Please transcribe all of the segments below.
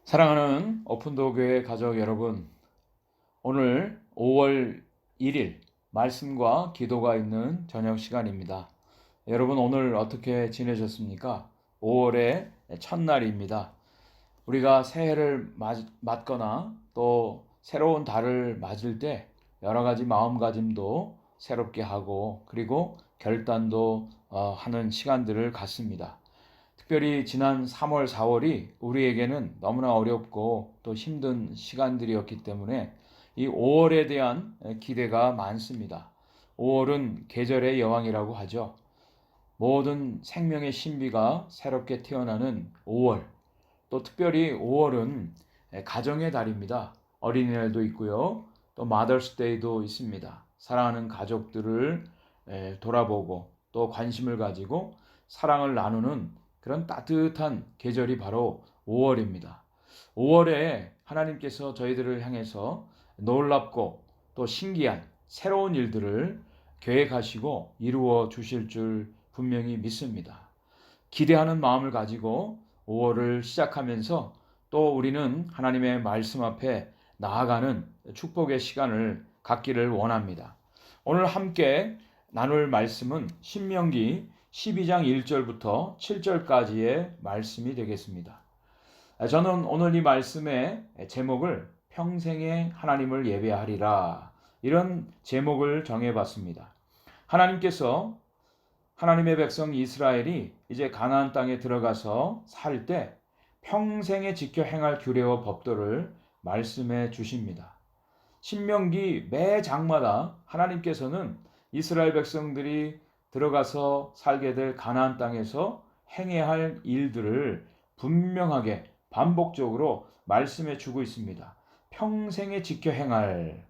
사랑하는 오픈도어 교회 가족 여러분, 오늘 5월 1일 말씀과 기도가 있는 저녁 시간입니다. 여러분 오늘 어떻게 지내셨습니까? 5월의 첫날입니다. 우리가 새해를 맞거나 또 새로운 달을 맞을 때 여러 가지 마음가짐도 새롭게 하고 그리고 결단도 하는 시간들을 갖습니다. 특별히 지난 3월, 4월이 우리에게는 너무나 어렵고 또 힘든 시간들이었기 때문에 이 5월에 대한 기대가 많습니다. 5월은 계절의 여왕이라고 하죠. 모든 생명의 신비가 새롭게 태어나는 5월. 또 특별히 5월은 가정의 달입니다. 어린이날도 있고요. 또 마더스데이도 있습니다. 사랑하는 가족들을 돌아보고 또 관심을 가지고 사랑을 나누는 그런 따뜻한 계절이 바로 5월입니다. 5월에 하나님께서 저희들을 향해서 놀랍고 또 신기한 새로운 일들을 계획하시고 이루어 주실 줄 분명히 믿습니다. 기대하는 마음을 가지고 5월을 시작하면서 또 우리는 하나님의 말씀 앞에 나아가는 축복의 시간을 갖기를 원합니다. 오늘 함께 나눌 말씀은 신명기 12장 1절부터 7절까지의 말씀이 되겠습니다. 저는 오늘 이 말씀의 제목을 평생에 하나님을 예배하리라, 이런 제목을 정해봤습니다. 하나님께서 하나님의 백성 이스라엘이 이제 가나안 땅에 들어가서 살 때 평생에 지켜 행할 규례와 법도를 말씀해 주십니다. 신명기 매 장마다 하나님께서는 이스라엘 백성들이 들어가서 살게 될 가나안 땅에서 행해야 할 일들을 분명하게 반복적으로 말씀해 주고 있습니다. 평생에 지켜 행할,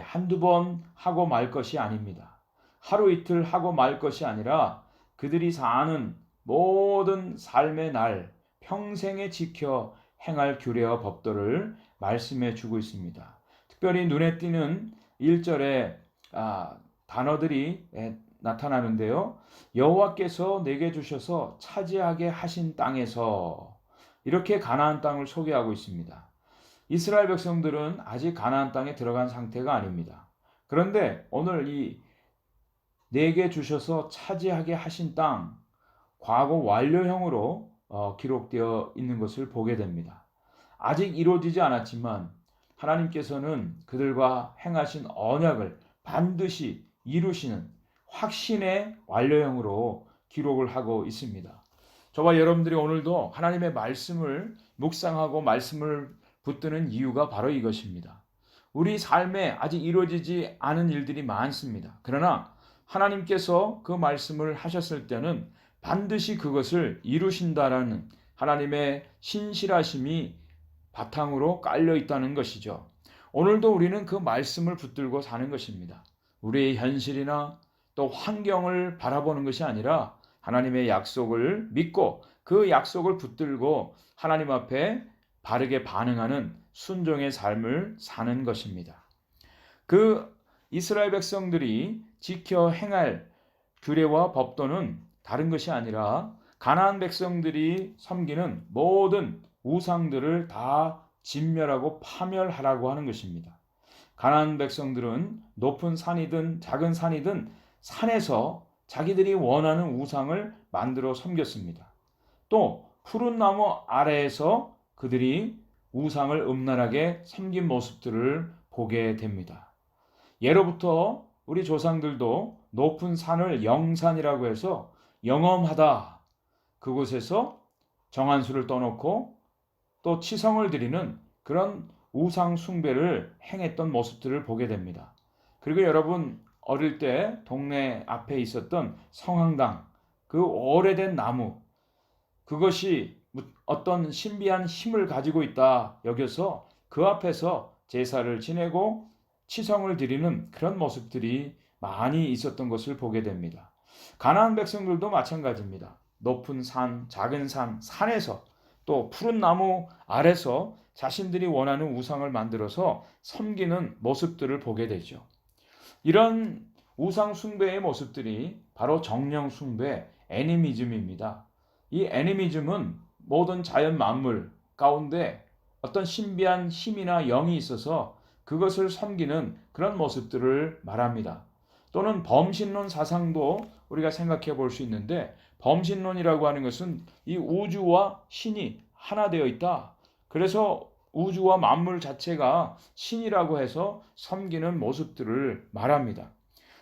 한두 번 하고 말 것이 아닙니다. 하루 이틀 하고 말 것이 아니라 그들이 사는 모든 삶의 날, 평생에 지켜 행할 규례와 법도를 말씀해 주고 있습니다. 특별히 눈에 띄는 1절의 단어들이 나타나는데요. 여호와께서 내게 주셔서 차지하게 하신 땅에서, 이렇게 가나안 땅을 소개하고 있습니다. 이스라엘 백성들은 아직 가나안 땅에 들어간 상태가 아닙니다. 그런데 오늘 이 내게 주셔서 차지하게 하신 땅, 과거 완료형으로 기록되어 있는 것을 보게 됩니다. 아직 이루어지지 않았지만 하나님께서는 그들과 행하신 언약을 반드시 이루시는 확신의 완료형으로 기록을 하고 있습니다. 저와 여러분들이 오늘도 하나님의 말씀을 묵상하고 말씀을 붙드는 이유가 바로 이것입니다. 우리 삶에 아직 이루어지지 않은 일들이 많습니다. 그러나 하나님께서 그 말씀을 하셨을 때는 반드시 그것을 이루신다라는 하나님의 신실하심이 바탕으로 깔려 있다는 것이죠. 오늘도 우리는 그 말씀을 붙들고 사는 것입니다. 우리의 현실이나 또 환경을 바라보는 것이 아니라 하나님의 약속을 믿고 그 약속을 붙들고 하나님 앞에 바르게 반응하는 순종의 삶을 사는 것입니다. 그 이스라엘 백성들이 지켜 행할 규례와 법도는 다른 것이 아니라 가나안 백성들이 섬기는 모든 우상들을 다 진멸하고 파멸하라고 하는 것입니다. 가나안 백성들은 높은 산이든 작은 산이든 산에서 자기들이 원하는 우상을 만들어 섬겼습니다. 또 푸른 나무 아래에서 그들이 우상을 음란하게 섬긴 모습들을 보게 됩니다. 예로부터 우리 조상들도 높은 산을 영산이라고 해서 영험하다, 그곳에서 정한수를 떠놓고 또 치성을 드리는 그런 우상 숭배를 행했던 모습들을 보게 됩니다. 그리고 여러분 어릴 때 동네 앞에 있었던 성황당, 그 오래된 나무, 그것이 어떤 신비한 힘을 가지고 있다 여겨서 그 앞에서 제사를 지내고 치성을 드리는 그런 모습들이 많이 있었던 것을 보게 됩니다. 가나안 백성들도 마찬가지입니다. 높은 산, 작은 산, 산에서 또 푸른 나무 아래서 자신들이 원하는 우상을 만들어서 섬기는 모습들을 보게 되죠. 이런 우상 숭배의 모습들이 바로 정령 숭배, 애니미즘입니다. 이 애니미즘은 모든 자연 만물 가운데 어떤 신비한 힘이나 영이 있어서 그것을 섬기는 그런 모습들을 말합니다. 또는 범신론 사상도 우리가 생각해 볼 수 있는데, 범신론이라고 하는 것은 이 우주와 신이 하나 되어 있다. 그래서 우주와 만물 자체가 신이라고 해서 섬기는 모습들을 말합니다.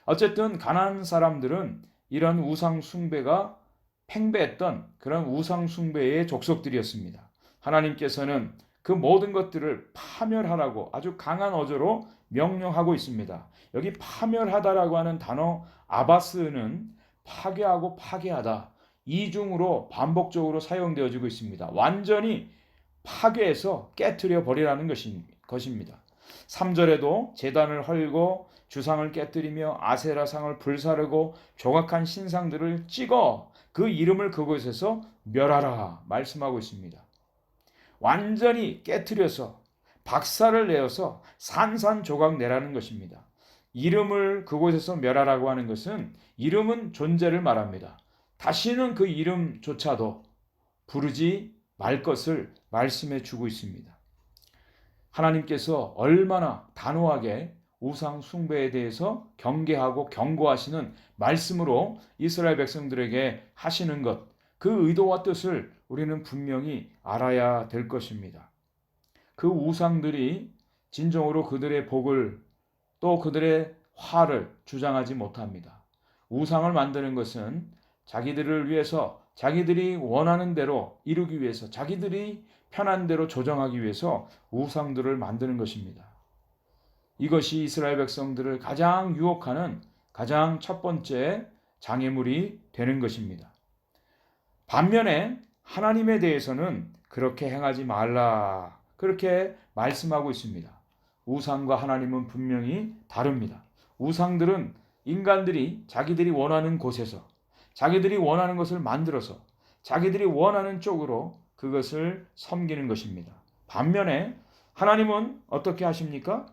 어쨌든 가나안 사람들은 이런 우상 숭배가 팽배했던 그런 우상 숭배의 족속들이었습니다. 하나님께서는 그 모든 것들을 파멸하라고 아주 강한 어조로 명령하고 있습니다. 여기 파멸하다라고 하는 단어 아바스는 파괴하고 파괴하다, 이중으로 반복적으로 사용되어지고 있습니다. 완전히 파괴해서 깨트려 버리라는 것입니다. 3절에도 제단을 헐고 주상을 깨뜨리며 아세라상을 불사르고 조각한 신상들을 찍어 그 이름을 그곳에서 멸하라 말씀하고 있습니다. 완전히 깨트려서 박살을 내어서 산산조각 내라는 것입니다. 이름을 그곳에서 멸하라고 하는 것은 이름은 존재를 말합니다. 다시는 그 이름조차도 부르지 말 것을 말씀해 주고 있습니다. 하나님께서 얼마나 단호하게 우상 숭배에 대해서 경계하고 경고하시는 말씀으로 이스라엘 백성들에게 하시는 것, 그 의도와 뜻을 우리는 분명히 알아야 될 것입니다. 그 우상들이 진정으로 그들의 복을 또 그들의 화를 주장하지 못합니다. 우상을 만드는 것은 자기들을 위해서, 자기들이 원하는 대로 이루기 위해서, 자기들이 편한 대로 조정하기 위해서 우상들을 만드는 것입니다. 이것이 이스라엘 백성들을 가장 유혹하는 가장 첫 번째 장애물이 되는 것입니다. 반면에 하나님에 대해서는 그렇게 행하지 말라, 그렇게 말씀하고 있습니다. 우상과 하나님은 분명히 다릅니다. 우상들은 인간들이 자기들이 원하는 곳에서 자기들이 원하는 것을 만들어서 자기들이 원하는 쪽으로 그것을 섬기는 것입니다. 반면에 하나님은 어떻게 하십니까?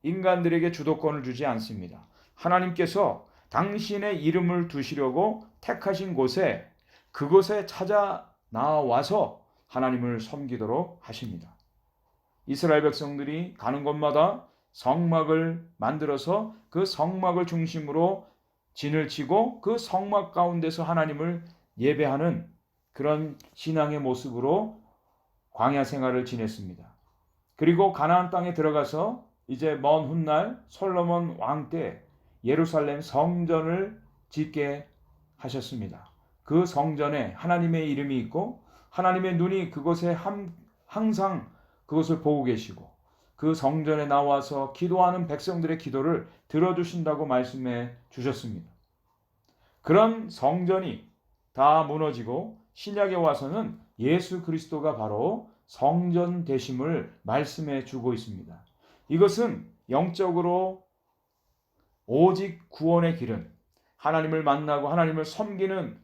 인간들에게 주도권을 주지 않습니다. 하나님께서 당신의 이름을 두시려고 택하신 곳에, 그곳에 찾아 나와서 하나님을 섬기도록 하십니다. 이스라엘 백성들이 가는 곳마다 성막을 만들어서 그 성막을 중심으로 진을 치고 그 성막 가운데서 하나님을 예배하는 그런 신앙의 모습으로 광야 생활을 지냈습니다. 그리고 가나안 땅에 들어가서 이제 먼 훗날 솔로몬 왕 때 예루살렘 성전을 짓게 하셨습니다. 그 성전에 하나님의 이름이 있고 하나님의 눈이 그곳에 항상 그것을 보고 계시고 그 성전에 나와서 기도하는 백성들의 기도를 들어주신다고 말씀해 주셨습니다. 그런 성전이 다 무너지고 신약에 와서는 예수 그리스도가 바로 성전 되심을 말씀해 주고 있습니다. 이것은 영적으로 오직 구원의 길은, 하나님을 만나고 하나님을 섬기는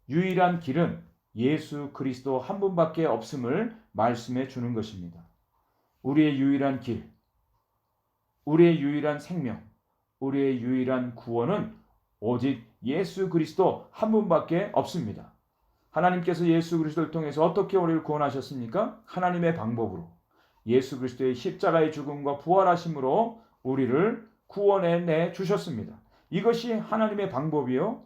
유일한 길은 예수 그리스도 한 분밖에 없음을 말씀해 주는 것입니다. 우리의 유일한 길, 우리의 유일한 생명, 우리의 유일한 구원은 오직 예수 그리스도 한 분밖에 없습니다. 하나님께서 예수 그리스도를 통해서 어떻게 우리를 구원하셨습니까? 하나님의 방법으로 예수 그리스도의 십자가의 죽음과 부활하심으로 우리를 구원해 주셨습니다. 이것이 하나님의 방법이요.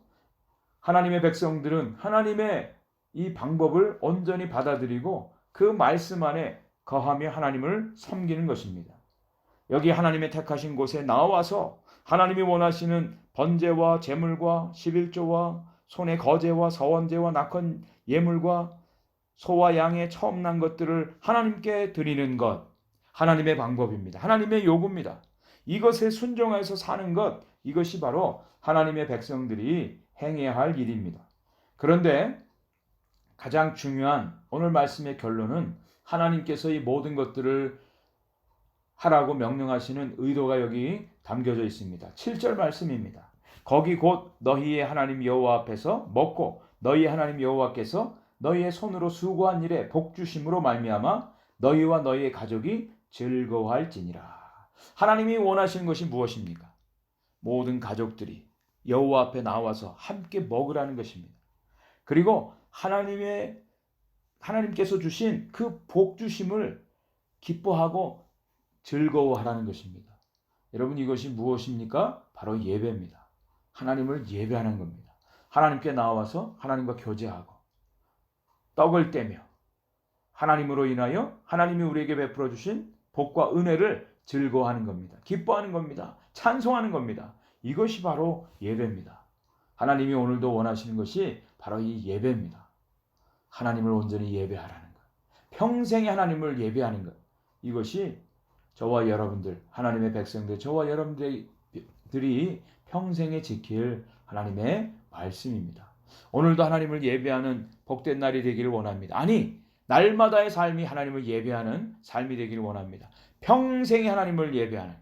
하나님의 백성들은 하나님의 이 방법을 온전히 받아들이고 그 말씀 안에 거하며 하나님을 섬기는 것입니다. 여기 하나님의 택하신 곳에 나와서 하나님이 원하시는 번제와 제물과 11조와 손의 거제와 서원제와 낙헌 예물과 소와 양의 처음 난 것들을 하나님께 드리는 것, 하나님의 방법입니다. 하나님의 요구입니다. 이것에 순종해서 사는 것, 이것이 바로 하나님의 백성들이 행해야 할 일입니다. 그런데 가장 중요한 오늘 말씀의 결론은 하나님께서 이 모든 것들을 하라고 명령하시는 의도가 여기 담겨져 있습니다. 7절 말씀입니다. 거기 곧 너희의 하나님 여호와 앞에서 먹고 너희의 하나님 여호와께서 너희의 손으로 수고한 일에 복 주심으로 말미암아 너희와 너희의 가족이 즐거워할지니라. 하나님이 원하시는 것이 무엇입니까? 모든 가족들이 여호와 앞에 나와서 함께 먹으라는 것입니다. 그리고 하나님께서 주신 그 복 주심을 기뻐하고 즐거워하라는 것입니다. 여러분, 이것이 무엇입니까? 바로 예배입니다. 하나님을 예배하는 겁니다. 하나님께 나와서 하나님과 교제하고 떡을 떼며 하나님으로 인하여 하나님이 우리에게 베풀어 주신 복과 은혜를 즐거워하는 겁니다. 기뻐하는 겁니다. 찬송하는 겁니다. 이것이 바로 예배입니다. 하나님이 오늘도 원하시는 것이 바로 이 예배입니다. 하나님을 온전히 예배하라는 것. 평생에 하나님을 예배하는 것. 이것이 저와 여러분들, 하나님의 백성들, 저와 여러분들이 평생에 지킬 하나님의 말씀입니다. 오늘도 하나님을 예배하는 복된 날이 되기를 원합니다. 아니, 날마다의 삶이 하나님을 예배하는 삶이 되기를 원합니다. 평생에 하나님을 예배하는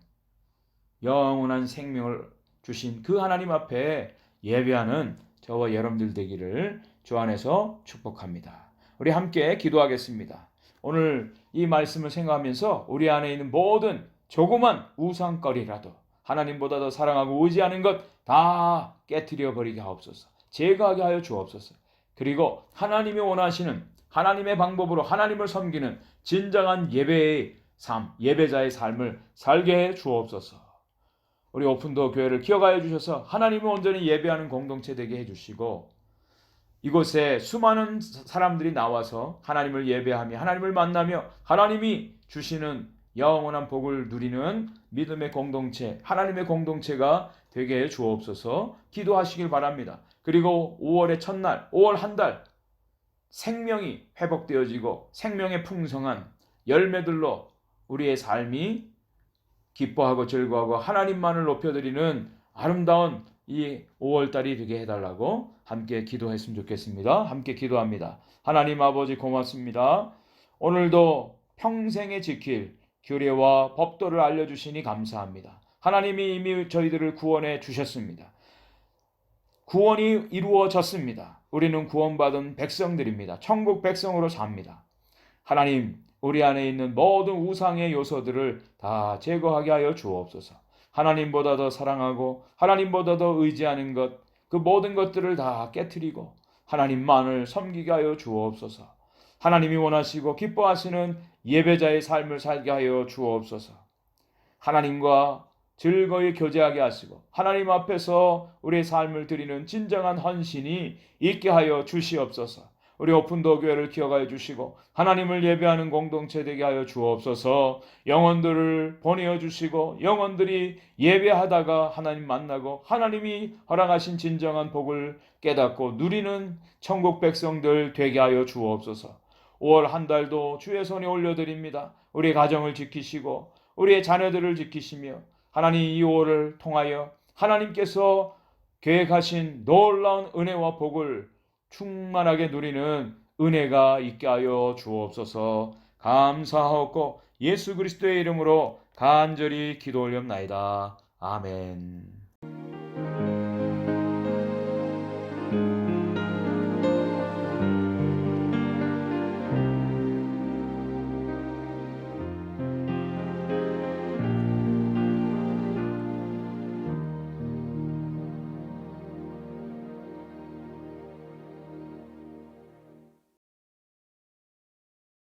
영원한 생명을 주신 그 하나님 앞에 예배하는 저와 여러분들 되기를 주 안에서 축복합니다. 우리 함께 기도하겠습니다. 오늘 이 말씀을 생각하면서 우리 안에 있는 모든 조그만 우상거리라도 하나님보다 더 사랑하고 의지하는 것 다 깨트려 버리게 하옵소서. 제거하게 하여 주옵소서. 그리고 하나님이 원하시는 하나님의 방법으로 하나님을 섬기는 진정한 예배의 삶, 예배자의 삶을 살게 해 주옵소서. 우리 오픈도어 교회를 기억하여 주셔서 하나님을 온전히 예배하는 공동체 되게 해주시고 이곳에 수많은 사람들이 나와서 하나님을 예배하며 하나님을 만나며 하나님이 주시는 영원한 복을 누리는 믿음의 공동체, 하나님의 공동체가 되게 해 주옵소서. 기도하시길 바랍니다. 그리고 5월의 첫날, 5월 한 달 생명이 회복되어지고 생명의 풍성한 열매들로 우리의 삶이 기뻐하고 즐거워하고 하나님만을 높여드리는 아름다운 이 5월달이 되게 해달라고 함께 기도했으면 좋겠습니다. 함께 기도합니다. 하나님 아버지 고맙습니다. 오늘도 평생에 지킬 규례와 법도를 알려주시니 감사합니다. 하나님이 이미 저희들을 구원해 주셨습니다. 구원이 이루어졌습니다. 우리는 구원받은 백성들입니다. 천국 백성으로 삽니다. 하나님, 우리 안에 있는 모든 우상의 요소들을 다 제거하게 하여 주옵소서. 하나님보다 더 사랑하고 하나님보다 더 의지하는 것, 그 모든 것들을 다 깨트리고 하나님만을 섬기게 하여 주옵소서. 하나님이 원하시고 기뻐하시는 예배자의 삶을 살게 하여 주옵소서. 하나님과 즐거이 교제하게 하시고 하나님 앞에서 우리의 삶을 드리는 진정한 헌신이 있게 하여 주시옵소서. 우리 오픈도어 교회를 기억하여 주시고 하나님을 예배하는 공동체 되게 하여 주옵소서. 영혼들을 보내어 주시고 영혼들이 예배하다가 하나님 만나고 하나님이 허락하신 진정한 복을 깨닫고 누리는 천국 백성들 되게 하여 주옵소서. 5월 한 달도 주의 손에 올려드립니다. 우리의 가정을 지키시고 우리의 자녀들을 지키시며 하나님 이 5월을 통하여 하나님께서 계획하신 놀라운 은혜와 복을 충만하게 누리는 은혜가 있게 하여 주옵소서. 감사하옵고 예수 그리스도의 이름으로 간절히 기도 올렵나이다. 아멘.